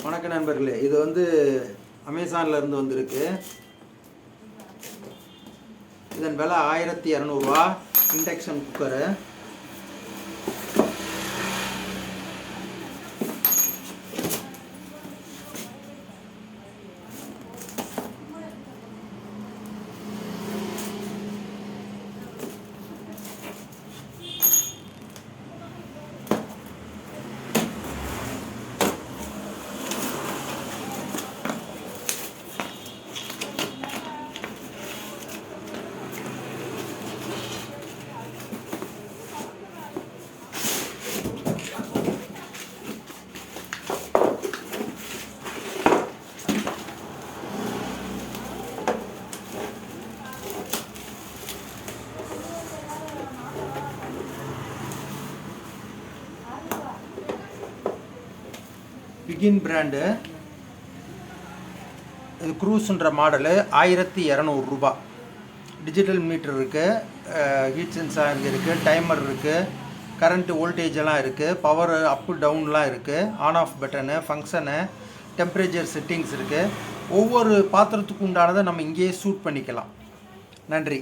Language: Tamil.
வணக்கம் நண்பர்களே, இது வந்து அமேசான்ல இருந்து வந்திருக்கு. இதன் விலை 1200 ரூபா. Induction cooker. Begin brand. இது க்ரூஸ்ன்ற மாடலு. 1200 ரூபா. டிஜிட்டல் மீட்டர் இருக்குது, ஹீட் சென்சார் இருக்குது, டைமர் இருக்குது, கரண்ட்டு வோல்டேஜ் எல்லாம் இருக்குது, பவர் அப்பு டவுன்லாம் இருக்குது, on off button, function, temperature settings இருக்குது. ஒவ்வொரு பாத்திரத்துக்கு உண்டானதை நம்ம இங்கேயே சூட் பண்ணிக்கலாம். நன்றி.